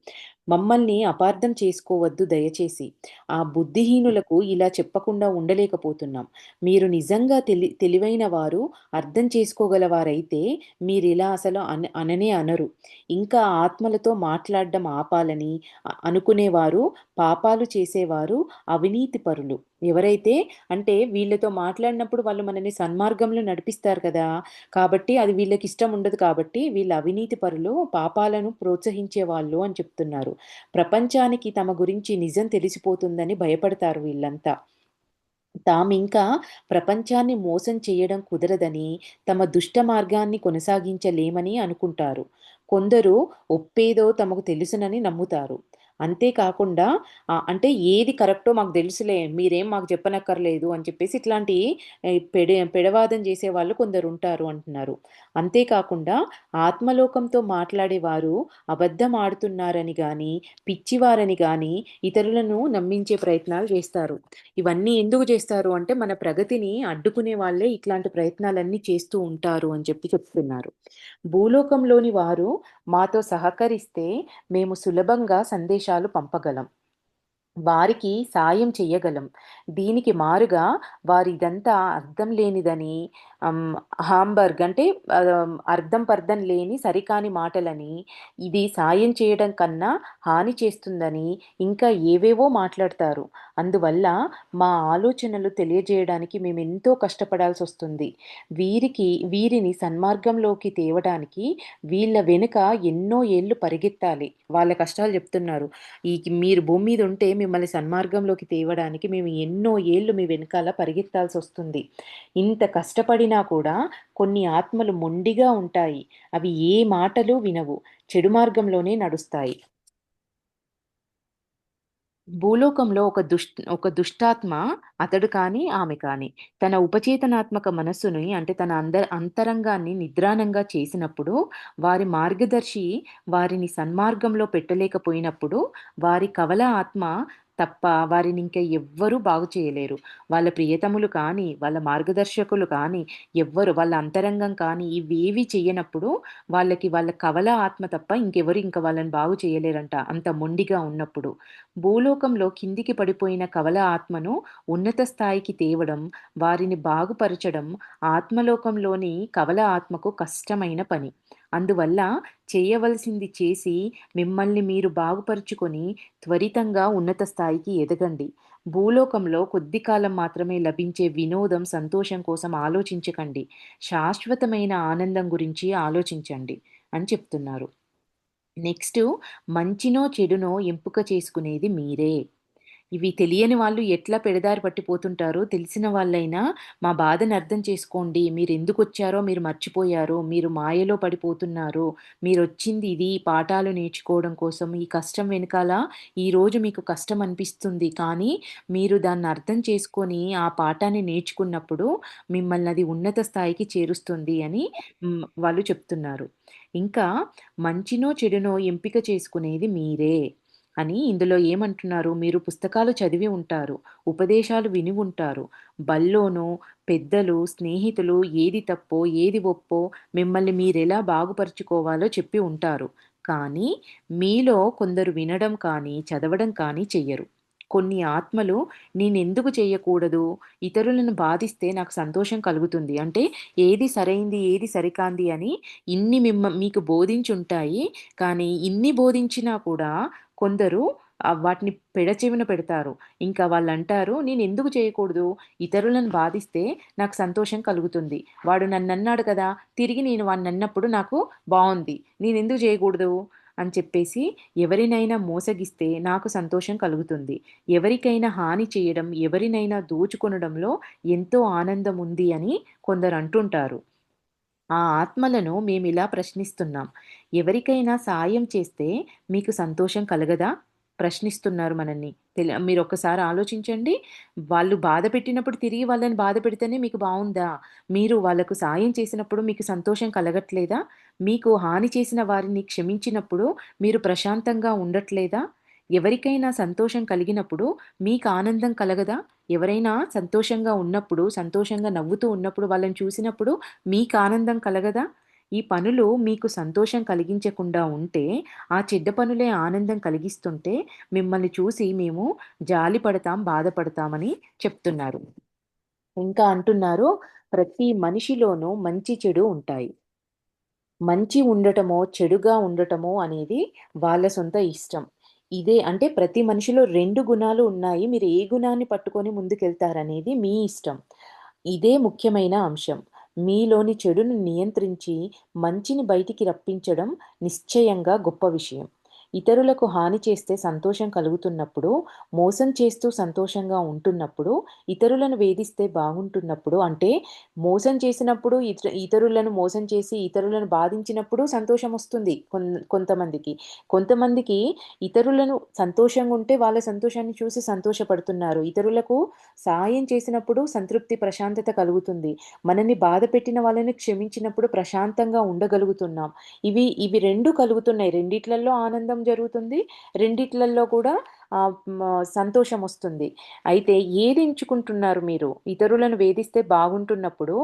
మమ్మల్ని అపార్థం చేసుకోవద్దు దయచేసి. ఆ బుద్ధిహీనులకు ఇలా చెప్పకుండా ఉండలేకపోతున్నాం. మీరు నిజంగా తెలివైన వారు, అర్థం చేసుకోగలవారైతే మీరిలా అసలు అననే అనరు. ఇంకా ఆత్మలతో మాట్లాడడం ఆపాలని అనుకునేవారు, పాపాలు చేసేవారు, అవినీతిపరులు. ఎవరైతే అంటే వీళ్ళతో మాట్లాడినప్పుడు వాళ్ళు మనల్ని సన్మార్గంలో నడిపిస్తారు కదా! కాబట్టి అది వీళ్ళకిష్టం ఉండదు కాబట్టి వీళ్ళు అవినీతి పరులు, పాపాలను ప్రోత్సహించేవాళ్ళు అని చెప్తున్నారు. ప్రపంచానికి తమ గురించి నిజం తెలిసిపోతుందని భయపడతారు వీళ్ళంతా. తామింకా ప్రపంచాన్ని మోసం చెయ్యడం కుదరదని, తమ దుష్ట మార్గాన్ని కొనసాగించలేమని అనుకుంటారు. కొందరు ఒప్పేదో తమకు తెలుసునని నమ్ముతారు. అంతే కాకుండా అంటే ఏది కరెక్టో మాకు తెలుసులే, మీరేం మాకు చెప్పనక్కర్లేదు అని చెప్పేసి ఇట్లాంటి పెడవాదం చేసేవాళ్ళు కొందరుంటారు అంటున్నారు. అంతే కాకుండా ఆత్మలోకంతో మాట్లాడేవారు అబద్ధం ఆడుతున్నారని గానీ, పిచ్చివారని గానీ ఇతరులను నమ్మించే ప్రయత్నాలు చేస్తారు. ఇవన్నీ ఎందుకు చేస్తారు అంటే, మన ప్రగతిని అడ్డుకునే వాళ్ళే ఇట్లాంటి ప్రయత్నాలన్నీ చేస్తూ ఉంటారు అని చెప్పి చెప్తున్నారు. భూలోకంలోని వారు మాతో సహకరిస్తే మేము సులభంగా సందేశాలు పంపగలం. వారికి సాయం చెయ్యగలం. దీనికి మారుగా వారిదంతా అర్థం లేనిదని, హాంబర్గ్ అంటే అర్థం పర్థం లేని సరికాని మాటలని, ఇది సాయం చేయడం కన్నా హాని చేస్తుందని, ఇంకా ఏవేవో మాట్లాడతారు. అందువల్ల మా ఆలోచనలు తెలియజేయడానికి మేమెంతో కష్టపడాల్సొస్తుంది. వీరిని సన్మార్గంలోకి తేవడానికి వీళ్ళ వెనుక ఎన్నో ఏళ్ళు పరిగెత్తాలి. వాళ్ళ కష్టాలు చెప్తున్నారు. మీరు భూమి మీద ఉంటే మిమ్మల్ని సన్మార్గంలోకి తేవడానికి మేము ఎన్నో ఏళ్ళు మీ వెనకాల పరిగెత్తాల్సొస్తుంది. ఇంత కష్టపడినా కూడా కొన్ని ఆత్మలు మొండిగా ఉంటాయి. అవి ఏ మాటలు వినవు. చెడు మార్గంలోనే నడుస్తాయి. భూలోకంలో ఒక దుష్టాత్మ అతడు కానీ, ఆమె కానీ తన ఉపచేతనాత్మక మనస్సుని అంటే తన అంతరంగాన్ని నిద్రాణంగా చేసినప్పుడు, వారి మార్గదర్శి వారిని సన్మార్గంలో పెట్టలేకపోయినప్పుడు, వారి కవల ఆత్మ తప్ప వారినింక ఎవ్వరూ బాగు చేయలేరు. వాళ్ళ ప్రియతములు కానీ, వాళ్ళ మార్గదర్శకులు కానీ, వాళ్ళ అంతరంగం కానీ ఇవేవి చెయ్యనప్పుడు వాళ్ళ కవల ఆత్మ తప్ప ఇంకెవరు ఇంక వాళ్ళని బాగు చేయలేరంట. అంత మొండిగా ఉన్నప్పుడు. భూలోకంలో కిందికి పడిపోయిన కవల ఆత్మను ఉన్నత స్థాయికి తేవడం, వారిని బాగుపరచడం ఆత్మలోకంలోని కవల ఆత్మకు కష్టమైన పని. అందువల్ల చేయవలసింది చేసి మిమ్మల్ని మీరు బాగుపరుచుకొని త్వరితంగా ఉన్నత స్థాయికి ఎదగండి. భూలోకంలో కొద్ది కాలం మాత్రమే లభించే వినోదం, సంతోషం కోసం ఆలోచించకండి. శాశ్వతమైన ఆనందం గురించి ఆలోచించండి అని చెప్తున్నారు. నెక్స్టు మంచినో, చెడునో ఎంపిక చేసుకునేది మీరే. ఇవి తెలియని వాళ్ళు ఎట్లా పెడదారి పట్టిపోతుంటారో, తెలిసిన వాళ్ళైనా మా బాధని అర్థం చేసుకోండి. మీరెందుకొచ్చారో మీరు మర్చిపోయారు. మీరు మాయలో పడిపోతున్నారు. మీరొచ్చింది ఇది పాఠాలు నేర్చుకోవడం కోసం. ఈ కష్టం వెనకాల ఈరోజు మీకు కష్టం అనిపిస్తుంది. కానీ మీరు దాన్ని అర్థం చేసుకొని ఆ పాఠాన్ని నేర్చుకున్నప్పుడు మిమ్మల్ని అది ఉన్నత స్థాయికి చేరుస్తుంది అని వాళ్ళు చెప్తున్నారు. ఇంకా మంచినో, చెడునో ఎంపిక చేసుకునేది మీరే. అని ఇందులో ఏమంటున్నారు? మీరు పుస్తకాలు చదివి ఉంటారు. ఉపదేశాలు విని ఉంటారు. బళ్ళోనో, పెద్దలు, స్నేహితులు ఏది తప్పో, ఏది ఒప్పో మిమ్మల్ని మీరెలా బాగుపరుచుకోవాలో చెప్పి ఉంటారు. కానీ మీలో కొందరు వినడం కానీ, చదవడం కానీ చెయ్యరు. కొన్ని ఆత్మలు నేనెందుకు చెయ్యకూడదు? ఇతరులను బాధిస్తే నాకు సంతోషం కలుగుతుంది. అంటే ఏది సరైంది, ఏది సరికాంది అని ఇన్ని మీకు బోధించుంటాయి. కానీ ఇన్ని బోధించినా కూడా కొందరు వాటిని పెడచెవిన పెడతారు. ఇంకా వాళ్ళంటారు, "నేనెందుకు చేయకూడదు? ఇతరులను బాధిస్తే నాకు సంతోషం కలుగుతుంది. వాడు నన్నన్నాడు కదా! తిరిగి నేను వాడినన్నప్పుడు నాకు బావుంది. నేనెందుకు చేయకూడదు?" అని చెప్పేసి ఎవరినైనా మోసగిస్తే నాకు సంతోషం కలుగుతుంది. ఎవరికైనా హాని చేయడం, ఎవరినైనా దోచుకొనడంలో ఎంతో ఆనందం ఉంది అని కొందరు అంటుంటారు. ఆ ఆత్మలను మేమిలా ప్రశ్నిస్తున్నాం. ఎవరికైనా సాయం చేస్తే మీకు సంతోషం కలగదా? ప్రశ్నిస్తున్నారు మనల్ని. మీరొక్కసారి ఆలోచించండి. వాళ్ళు బాధ పెట్టినప్పుడు తిరిగి వాళ్ళని బాధ పెడితేనే మీకు బావుందా? మీరు వాళ్ళకు సాయం చేసినప్పుడు మీకు సంతోషం కలగట్లేదా? మీకు హాని చేసిన వారిని క్షమించినప్పుడు మీరు ప్రశాంతంగా ఉండట్లేదా? ఎవరికైనా సంతోషం కలిగినప్పుడు మీకు ఆనందం కలగదా? ఎవరైనా సంతోషంగా ఉన్నప్పుడు, సంతోషంగా నవ్వుతూ ఉన్నప్పుడు వాళ్ళని చూసినప్పుడు మీకు ఆనందం కలగదా? ఈ పనులు మీకు సంతోషం కలిగించకుండా ఉంటే, ఆ చెడ్డ పనులే ఆనందం కలిగిస్తుంటే, మిమ్మల్ని చూసి మేము జాలి పడతాం, బాధపడతామని చెప్తున్నారు. ఇంకా అంటున్నారు, ప్రతి మనిషిలోనూ మంచి, చెడు ఉంటాయి. మంచి ఉండటమో, చెడుగా ఉండటమో అనేది వాళ్ళ సొంత ఇష్టం. ఇదే అంటే ప్రతి మనిషిలో 2 గుణాలు ఉన్నాయి. మీరు ఏ గుణాన్ని పట్టుకొని ముందుకెళ్తారనేది మీ ఇష్టం. ఇదే ముఖ్యమైన అంశం. మీలోని చెడును నియంత్రించి మంచిని బయటికి రప్పించడం నిశ్చయంగా గొప్ప విషయం. ఇతరులకు హాని చేస్తే సంతోషం కలుగుతున్నప్పుడు, మోసం చేస్తూ సంతోషంగా ఉంటున్నప్పుడు, ఇతరులను వేధిస్తే బాగుంటున్నప్పుడు అంటే మోసం చేసినప్పుడు ఇతరులను మోసం చేసి, ఇతరులను బాధించినప్పుడు సంతోషమొస్తుంది కొంతమందికి. కొంతమందికి ఇతరులను సంతోషంగా ఉంటే వాళ్ళ సంతోషాన్ని చూసి సంతోషపడుతున్నారు. ఇతరులకు సాయం చేసినప్పుడు సంతృప్తి, ప్రశాంతత కలుగుతుంది. మనల్ని బాధపెట్టిన వాళ్ళని క్షమించినప్పుడు ప్రశాంతంగా ఉండగలుగుతున్నాం. ఇవి 2 కలుగుతున్నాయి. రెండిట్లల్లో ఆనందం జరుగుతుంది. రెండిట్లల్లో కూడా సంతోషమొస్తుంది. అయితే ఏది ఎంచుకుంటున్నారు మీరు? ఇతరులను వేధిస్తే బాగుంటున్నప్పుడు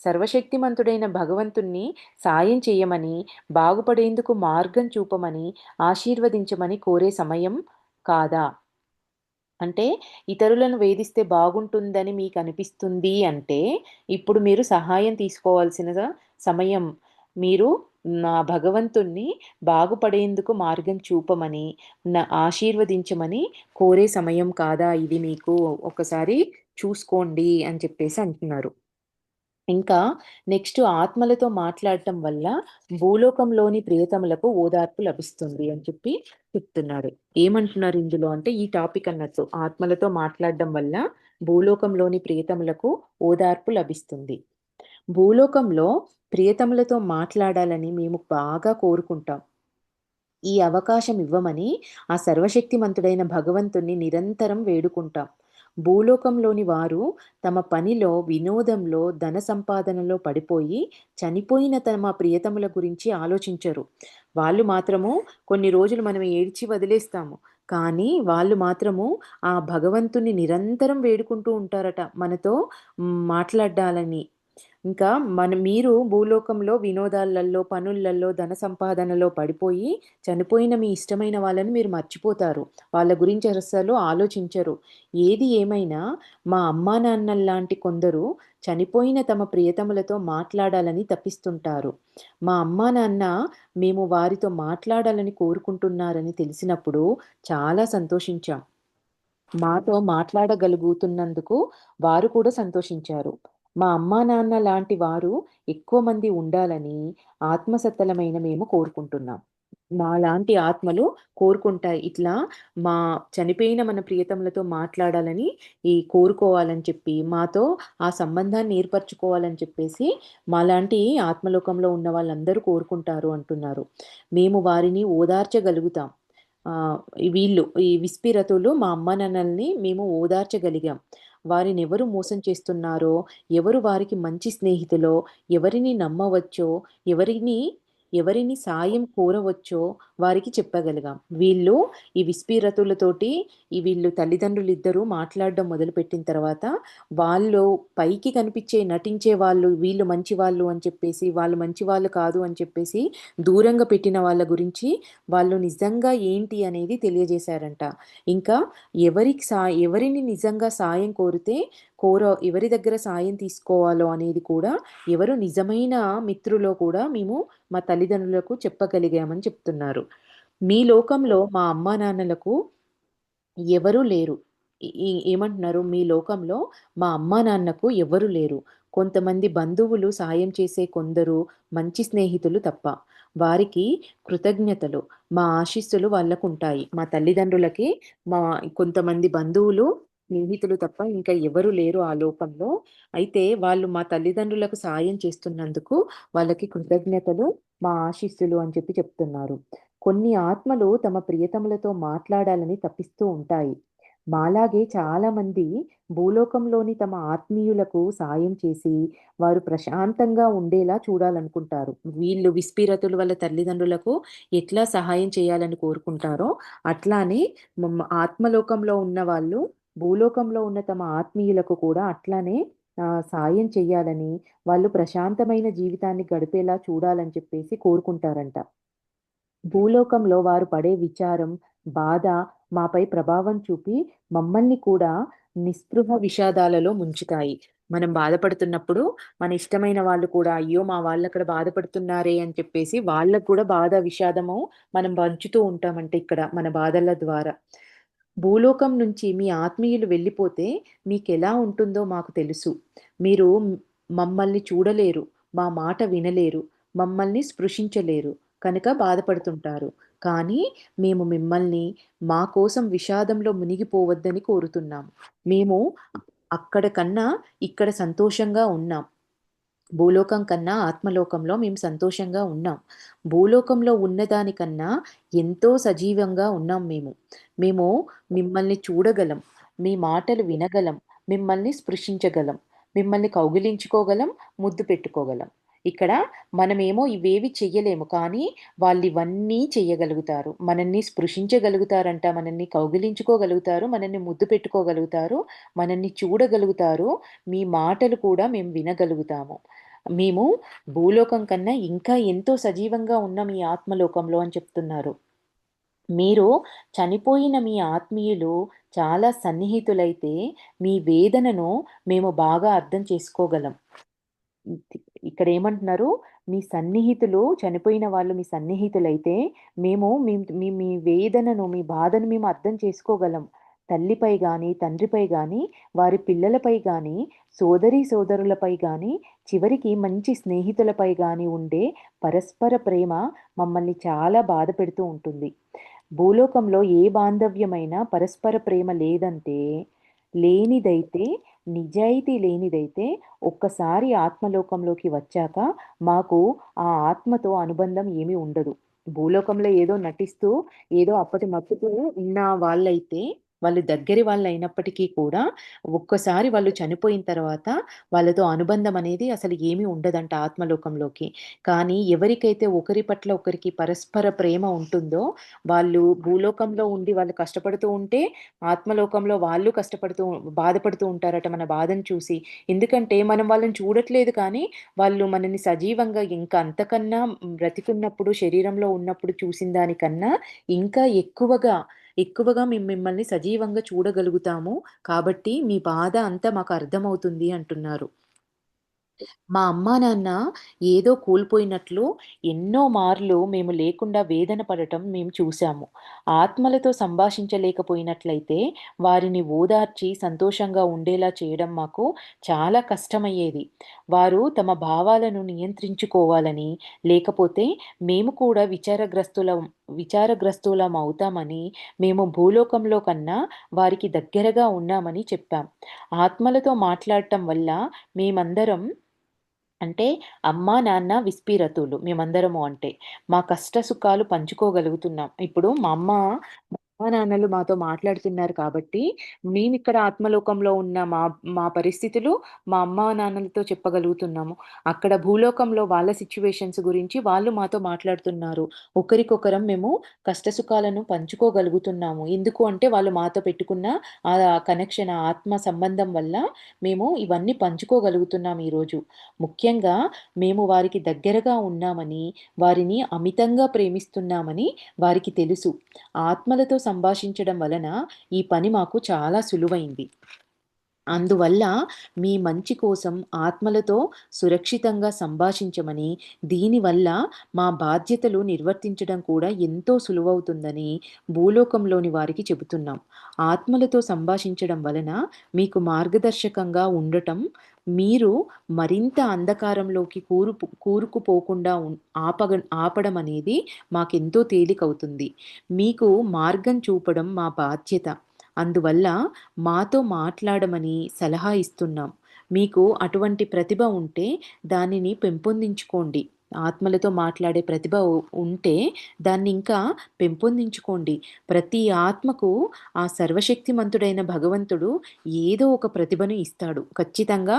సర్వశక్తిమంతుడైన భగవంతుణ్ణి సాయం చేయమని, బాగుపడేందుకు మార్గం చూపమని, ఆశీర్వదించమని కోరే సమయం కాదా? అంటే ఇతరులను వేధిస్తే బాగుంటుందని మీకనిపిస్తుంది అంటే, ఇప్పుడు మీరు సహాయం తీసుకోవాల్సిన సమయం. మీరు నా భగవంతుణ్ణి బాగుపడేందుకు మార్గం చూపమని, ఆశీర్వదించమని కోరే సమయం కాదా ఇది మీకు? ఒకసారి చూసుకోండి అని చెప్పేసి అంటున్నారు. ఇంకా నెక్స్ట్ ఆత్మలతో మాట్లాడటం వల్ల భూలోకంలోని ప్రియతములకు ఓదార్పు లభిస్తుంది అని చెప్పి చెప్తున్నారు. ఏమంటున్నారు ఇందులో అంటే ఈ టాపిక్ అన్నట్టు ఆత్మలతో మాట్లాడడం వల్ల భూలోకంలోని ప్రియతములకు ఓదార్పు లభిస్తుంది. భూలోకంలో ప్రియతములతో మాట్లాడాలని మేము బాగా కోరుకుంటాం. ఈ అవకాశం ఇవ్వమని ఆ సర్వశక్తిమంతుడైన భగవంతుణ్ణి నిరంతరం వేడుకుంటాం. భూలోకంలోని వారు తమ పనిలో, వినోదంలో, ధన సంపాదనలో పడిపోయి చనిపోయిన తమ ప్రియతముల గురించి ఆలోచించరు. వాళ్ళు మాత్రము కొన్ని రోజులు మనం ఏడ్చి వదిలేస్తాము. కానీ వాళ్ళు మాత్రము ఆ భగవంతుని నిరంతరం వేడుకుంటూ ఉంటారట మనతో మాట్లాడాలని. ఇంకా మీరు భూలోకంలో వినోదాలలో, పనులలో, ధన సంపాదనలో పడిపోయి చనిపోయిన మీ ఇష్టమైన వాళ్ళని మీరు మర్చిపోతారు. వాళ్ళ గురించి అస్సలు ఆలోచించరు. ఏది ఏమైనా మా అమ్మానాన్నల్లాంటి కొందరు చనిపోయిన తమ ప్రియతములతో మాట్లాడాలని తపిస్తుంటారు. మా అమ్మానాన్న మేము వారితో మాట్లాడాలని కోరుకుంటున్నారని తెలిసినప్పుడు చాలా సంతోషించాం. మాతో మాట్లాడగలుగుతున్నందుకు వారు కూడా సంతోషించారు. మా అమ్మానాన్న లాంటి వారు ఎక్కువ మంది ఉండాలని ఆత్మసత్తలమైన మేము కోరుకుంటున్నాం. మాలాంటి ఆత్మలు కోరుకుంటాయి. ఇట్లా మా చనిపోయిన మన ప్రియతములతో మాట్లాడాలని కోరుకోవాలని చెప్పి, మాతో ఆ సంబంధాన్ని ఏర్పరచుకోవాలని చెప్పేసి మాలాంటి ఆత్మలోకంలో ఉన్న వాళ్ళందరూ కోరుకుంటారు అంటున్నారు. మేము వారిని ఓదార్చగలుగుతాం. ఈ విస్పిరతులు మా అమ్మానాన్నల్ని మేము ఓదార్చగలిగాం. వారినెవరు మోసం చేస్తున్నారో, ఎవరు వారికి మంచి స్నేహితులో, ఎవరిని నమ్మవచ్చో, ఎవరిని ఎవరిని సాయం కోరవచ్చో వారికి చెప్పగలిగాం. ఈ విస్పిరతులతోటి వీళ్ళు తల్లిదండ్రులిద్దరూ మాట్లాడడం మొదలుపెట్టిన తర్వాత, వాళ్ళు పైకి కనిపించే నటించే వాళ్ళు వీళ్ళు మంచివాళ్ళు అని చెప్పేసి, వాళ్ళు మంచివాళ్ళు కాదు అని చెప్పేసి దూరంగా పెట్టిన వాళ్ళ గురించి వాళ్ళు నిజంగా ఏంటి అనేది తెలియజేశారంట. ఇంకా ఎవరిని నిజంగా సాయం కోరితే ఎవరి దగ్గర సాయం తీసుకోవాలో అనేది కూడా ఎవరు నిజమైన మిత్రులో కూడా మేము మా తల్లిదండ్రులకు చెప్పగలిగామని చెప్తున్నారు. మీ లోకంలో మా అమ్మానాన్నలకు ఎవరూ లేరు. ఏమంటున్నారు? మీ లోకంలో మా అమ్మానాన్నకు ఎవ్వరు లేరు. కొంతమంది బంధువులు సాయం చేసే కొందరు మంచి స్నేహితులు తప్ప. వారికి కృతజ్ఞతలు. మా ఆశీస్సులు వాళ్ళకుంటాయి. మా తల్లిదండ్రులకి మా కొంతమంది బంధువులు, స్నేహితులు తప్ప ఇంకా ఎవరు లేరు ఆ లోకంలో. అయితే వాళ్ళు మా తల్లిదండ్రులకు సాయం చేస్తున్నందుకు వాళ్ళకి కృతజ్ఞతలు, మా ఆశీస్సులు అని చెప్పి చెప్తున్నారు. కొన్ని ఆత్మలు తమ ప్రియతములతో మాట్లాడాలని తపిస్తూ ఉంటాయి. మాలాగే చాలామంది భూలోకంలోని తమ ఆత్మీయులకు సాయం చేసి, వారు ప్రశాంతంగా ఉండేలా చూడాలనుకుంటారు. వీళ్ళు విస్పిరతులు వాళ్ళ తల్లిదండ్రులకు ఎట్లా సహాయం చేయాలని కోరుకుంటారో, అట్లానే ఆత్మలోకంలో ఉన్నవాళ్ళు భూలోకంలో ఉన్న తమ ఆత్మీయులకు కూడా అట్లానే సాయం చెయ్యాలని, వాళ్ళు ప్రశాంతమైన జీవితాన్ని గడిపేలా చూడాలని చెప్పేసి కోరుకుంటారంట. భూలోకంలో వారు పడే విచారం, బాధ మాపై ప్రభావం చూపి మమ్మల్ని కూడా నిస్పృహ విషాదాలలో ముంచుతాయి. మనం బాధపడుతున్నప్పుడు మన ఇష్టమైన వాళ్ళు కూడా అయ్యో! మా వాళ్ళక్కడ బాధపడుతున్నారే అని చెప్పేసి వాళ్ళకి కూడా బాధ, విషాదము మనం పంచుతూ ఉంటామంట ఇక్కడ మన బాధల ద్వారా. భూలోకం నుంచి మీ ఆత్మీయులు వెళ్ళిపోతే మీకెలా ఉంటుందో మాకు తెలుసు. మీరు మమ్మల్ని చూడలేరు, మా మాట వినలేరు, మమ్మల్ని స్పృశించలేరు కనుక బాధపడుతుంటారు. కానీ మేము మిమ్మల్ని మా కోసం విషాదంలో మునిగిపోవద్దని కోరుతున్నాం. మేము అక్కడ కన్నా ఇక్కడ సంతోషంగా ఉన్నాం. భూలోకం కన్నా ఆత్మలోకంలో మేము సంతోషంగా ఉన్నాం. భూలోకంలో ఉన్నదానికన్నా ఎంతో సజీవంగా ఉన్నాం మేము. మేము మిమ్మల్ని చూడగలం, మీ మాటలు వినగలం, మిమ్మల్ని స్పృశించగలం, మిమ్మల్ని కౌగిలించుకోగలం, ముద్దు పెట్టుకోగలం. ఇక్కడ మనమేమో ఇవేవి చెయ్యలేము. కానీ వాళ్ళివన్నీ చెయ్యగలుగుతారు. మనల్ని స్పృశించగలుగుతారంట, మనల్ని కౌగిలించుకోగలుగుతారు, మనల్ని ముద్దు పెట్టుకోగలుగుతారు, మనల్ని చూడగలుగుతారు. మీ మాటలు కూడా మేము వినగలుగుతాము. మేము భూలోకం కన్నా ఇంకా ఎంతో సజీవంగా ఉన్నాం ఈ ఆత్మలోకంలో అని చెప్తున్నారు. మీరు చనిపోయిన మీ ఆత్మీయులు చాలా సన్నిహితులైతే మీ వేదనను మేము బాగా అర్థం చేసుకోగలం. ఇక్కడేమంటున్నారు? మీ సన్నిహితులు చనిపోయిన వాళ్ళు మీ సన్నిహితులైతే మేము మీ మీ మీ వేదనను, మీ బాధను మేము అర్థం చేసుకోగలం. తల్లిపై గాని, తండ్రిపై గాని, వారి పిల్లలపై గాని, సోదరీసోదరులపై గాని, చివరికి మంచి స్నేహితులపై గాని ఉండే పరస్పర ప్రేమ మమ్మల్ని చాలా బాధపెడుతూ ఉంటుంది. భూలోకంలో ఏ బాంధవ్యమైనా పరస్పర ప్రేమ లేదంటే లేనిదైతే నిజాయితీ లేనిదైతే ఒక్కసారి ఆత్మలోకంలోకి వచ్చాక మాకు ఆ ఆత్మతో అనుబంధం ఏమీ ఉండదు. భూలోకంలో ఏదో నటిస్తూ, ఏదో అప్పటి మత్తులో ఉన్న వాళ్ళైతే, వాళ్ళు దగ్గరి వాళ్ళైనప్పటికీ కూడా ఒక్కసారి వాళ్ళు చనిపోయిన తర్వాత వాళ్ళతో అనుబంధం అనేది అసలు ఏమీ ఉండదంట ఆత్మలోకంలోకి. కానీ ఎవరికైతే ఒకరి పట్ల ఒకరికి పరస్పర ప్రేమ ఉంటుందో, వాళ్ళు భూలోకంలో ఉండి వాళ్ళు కష్టపడుతూ ఉంటే ఆత్మలోకంలో వాళ్ళు కష్టపడుతూ బాధపడుతూ ఉంటారట మన బాధను చూసి. ఎందుకంటే మనం వాళ్ళని చూడట్లేదు కానీ, వాళ్ళు మనల్ని సజీవంగా ఇంకా అంతకన్నా బ్రతికున్నప్పుడు శరీరంలో ఉన్నప్పుడు చూసిన దానికన్నా ఇంకా ఎక్కువగా మేము మిమ్మల్ని సజీవంగా చూడగలుగుతాము. కాబట్టి మీ బాధ అంతా మాకు అర్థమవుతుంది అంటున్నారు. మా అమ్మా నాన్న ఏదో కోల్పోయినట్లు ఎన్నో మార్లు మేము లేకుండా వేదన పడటం మేము చూశాము. ఆత్మలతో సంభాషించలేకపోయినట్లయితే వారిని ఓదార్చి సంతోషంగా ఉండేలా చేయడం మాకు చాలా కష్టమయ్యేది. వారు తమ భావాలను నియంత్రించుకోవాలని, లేకపోతే మేము కూడా విచారగ్రస్తులమవుతామని మేము భూలోకంలో కన్నా వారికి దగ్గరగా ఉన్నామని చెప్పాం. ఆత్మలతో మాట్లాడటం వల్ల మేమందరం అంటే అమ్మా, నాన్న విస్పిరతులు మేమందరము అంటే. మా కష్ట సుఖాలు పంచుకోగలుగుతున్నాం. ఇప్పుడు మా అమ్మా, నాన్నలు మాతో మాట్లాడుతున్నారు కాబట్టి, మేమిక్కడ ఆత్మలోకంలో ఉన్న మా పరిస్థితులు మా అమ్మా, నాన్నలతో చెప్పగలుగుతున్నాము. అక్కడ భూలోకంలో వాళ్ళ సిట్యుయేషన్స్ గురించి వాళ్ళు మాతో మాట్లాడుతున్నారు. ఒకరికొకరం మేము కష్ట సుఖాలను పంచుకోగలుగుతున్నాము. ఎందుకు అంటే వాళ్ళు మాతో పెట్టుకున్న ఆ కనెక్షన్, ఆ ఆత్మ సంబంధం వల్ల మేము ఇవన్నీ పంచుకోగలుగుతున్నాం ఈరోజు. ముఖ్యంగా మేము వారికి దగ్గరగా ఉన్నామని, వారిని అమితంగా ప్రేమిస్తున్నామని వారికి తెలుసు. ఆత్మలతో సంభాషించడం వలన ఈ పని మాకు చాలా సులువైంది. అందువల్ల మీ మంచి కోసం ఆత్మలతో సురక్షితంగా సంభాషించమని, దీనివల్ల మా బాధ్యతలు నిర్వర్తించడం కూడా ఎంతో సులువవుతుందని భూలోకంలోని వారికి చెబుతున్నాం. ఆత్మలతో సంభాషించడం వలన మీకు మార్గదర్శకంగా ఉండటం, మీరు మరింత అంధకారంలోకి కూరుకుపోకుండా ఆపడం అనేది మాకెంతో తేలికవుతుంది. మీకు మార్గం చూపడం మా బాధ్యత. అందువల్ల మాతో మాట్లాడమని సలహా ఇస్తున్నాం. మీకు అటువంటి ప్రతిభ ఉంటే దానిని పెంపొందించుకోండి. ఆత్మలతో మాట్లాడే ప్రతిభ ఉంటే దాన్ని ఇంకా పెంపొందించుకోండి. ప్రతి ఆత్మకు ఆ సర్వశక్తిమంతుడైన భగవంతుడు ఏదో ఒక ప్రతిభను ఇస్తాడు. ఖచ్చితంగా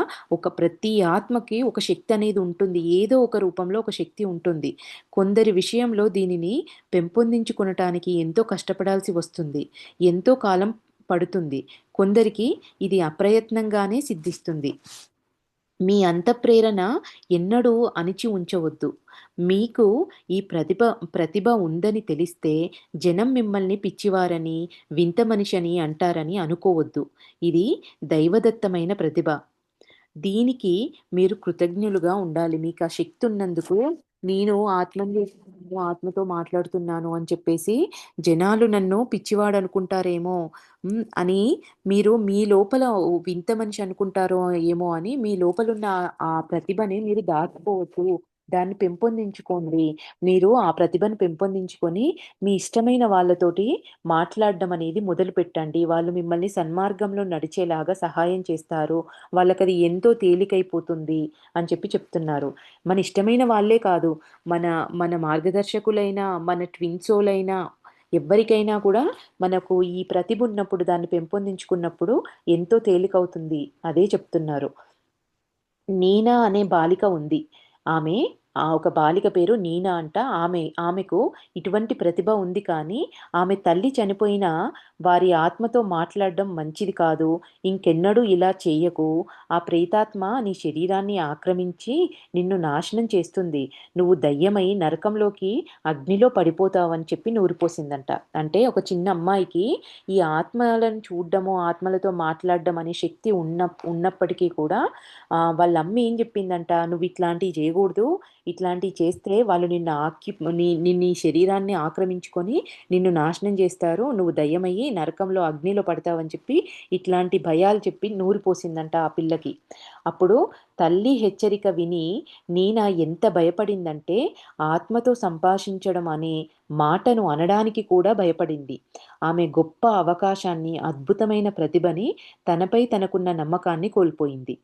ప్రతి ఆత్మకి ఒక శక్తి అనేది ఉంటుంది. ఏదో ఒక రూపంలో ఒక శక్తి ఉంటుంది. కొందరి విషయంలో దీనిని పెంపొందించుకొనటానికి ఎంతో కష్టపడాల్సి వస్తుంది. ఎంతో కాలం పడుతుంది. కొందరికి ఇది అప్రయత్నంగానే సిద్ధిస్తుంది. మీ అంతఃప్రేరణ ఎన్నడూ అణిచి ఉంచవద్దు. మీకు ఈ ప్రతిభ ఉందని తెలిస్తే జనం మిమ్మల్ని పిచ్చివారని, వింత మనిషని అంటారని అనుకోవద్దు. ఇది దైవదత్తమైన ప్రతిభ. దీనికి మీరు కృతజ్ఞులుగా ఉండాలి. మీకా శక్తున్నందుకు నేను ఆత్మను చేస్తున్నాను, ఆత్మతో మాట్లాడుతున్నాను అని చెప్పేసి జనాలు నన్ను పిచ్చివాడనుకుంటారేమో అని మీరు మీ లోపల వింత మనిషి అనుకుంటారో ఏమో అని మీ లోపలున్న ఆ ప్రతిభని మీరు దాచుకోవద్దు. దాన్ని పెంపొందించుకోండి. మీరు ఆ ప్రతిభను పెంపొందించుకొని మీ ఇష్టమైన వాళ్ళతోటి మాట్లాడడం అనేది మొదలుపెట్టండి. వాళ్ళు మిమ్మల్ని సన్మార్గంలో నడిచేలాగా సహాయం చేస్తారు. వాళ్ళకది ఎంతో తేలికైపోతుంది అని చెప్తున్నారు. మన ఇష్టమైన వాళ్ళే కాదు, మన మన మార్గదర్శకులైనా, మన ట్విన్సోలైనా ఎవ్వరికైనా కూడా మనకు ఈ ప్రతిభ ఉన్నప్పుడు దాన్ని పెంపొందించుకున్నప్పుడు ఎంతో తేలికవుతుంది. అదే చెప్తున్నారు. నీనా అనే బాలిక ఉంది. ఆమె ఒక బాలిక పేరు నీనా అంట. ఆమెకు ఇటువంటి ప్రతిభ ఉంది కానీ, ఆమె తల్లి చనిపోయినా వారి ఆత్మతో మాట్లాడడం మంచిది కాదు. ఇంకెన్నడూ ఇలా చెయ్యకు. ఆ ప్రేతాత్మ నీ శరీరాన్ని ఆక్రమించి నిన్ను నాశనం చేస్తుంది. నువ్వు దయ్యమై నరకంలోకి అగ్నిలో పడిపోతావని చెప్పి నూరిపోసిందంట. అంటే ఒక చిన్న అమ్మాయికి ఈ ఆత్మలను చూడ్డము, ఆత్మలతో మాట్లాడడం అనే శక్తి ఉన్నప్పటికీ కూడా వాళ్ళ అమ్మ ఏం చెప్పిందంట, "నువ్విట్లాంటియి చేయకూడదు. ఇట్లాంటియి చేస్తే వాళ్ళు నిన్ను నీ శరీరాన్ని ఆక్రమించుకొని నిన్ను నాశనం చేస్తారు. నువ్వు దయ్యమయ్యి నరకంలో, అగ్నిలో పడతావని" చెప్పి ఇట్లాంటి భయాలు చెప్పి నూరిపోసిందంట ఆ పిల్లకి. అప్పుడు తల్లి హెచ్చరిక విని నీనా ఎంత భయపడిందంటే, ఆత్మతో సంభాషించడం అనే మాటను అనడానికి కూడా భయపడింది. ఆమె గొప్ప అవకాశాన్ని, అద్భుతమైన ప్రతిభని, తనపై తనకున్న నమ్మకాన్ని కోల్పోయింది.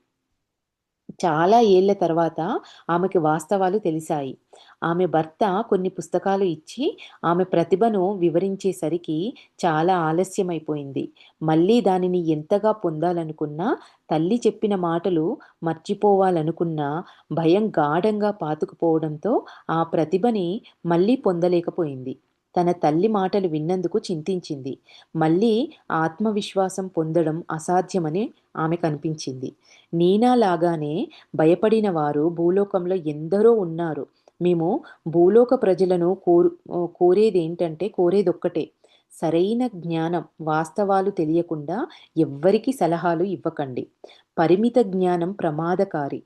చాలా ఏళ్ల తర్వాత ఆమెకి వాస్తవాలు తెలిసాయి. ఆమె భర్త కొన్ని పుస్తకాలు ఇచ్చి ఆమె ప్రతిభను వివరించేసరికి చాలా ఆలస్యమైపోయింది. మళ్ళీ దానిని ఎంతగా పొందాలనుకున్నా, తల్లి చెప్పిన మాటలు మర్చిపోవాలనుకున్నా భయం గాఢంగా పాతుకుపోవడంతో ఆ ప్రతిభని మళ్ళీ పొందలేకపోయింది. తన తల్లి మాటలు విన్నందుకు చింతించింది. మళ్ళీ ఆత్మవిశ్వాసం పొందడం అసాధ్యమని ఆమెకనిపించింది. నీనా లాగానే భయపడిన వారు భూలోకంలో ఎందరో ఉన్నారు. మేము భూలోక ప్రజలను కోరేదొక్కటే. సరైన జ్ఞానం, వాస్తవాలు తెలియకుండా ఎవ్వరికీ సలహాలు ఇవ్వకండి. పరిమిత జ్ఞానం ప్రమాదకారి.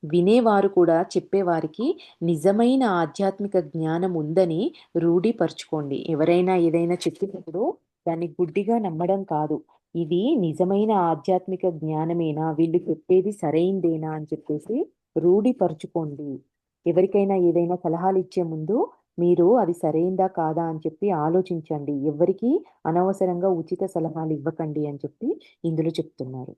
వినేవారు కూడా చెప్పేవారికి నిజమైన ఆధ్యాత్మిక జ్ఞానం ఉందని రూఢీపరుచుకోండి. ఎవరైనా ఏదైనా చెప్పినప్పుడు దాన్ని గుడ్డిగా నమ్మడం కాదు. ఇది నిజమైన ఆధ్యాత్మిక జ్ఞానమేనా? వీళ్ళు చెప్పేది సరైందేనా? అని చెప్పేసి రూఢిపరుచుకోండి. ఎవరికైనా ఏదైనా సలహాలిచ్చే ముందు మీరు అది సరైందా? కాదా? అని చెప్పి ఆలోచించండి. ఎవ్వరికీ అనవసరంగా ఉచిత సలహాలివ్వకండి అని చెప్పి ఇందులో చెప్తున్నారు.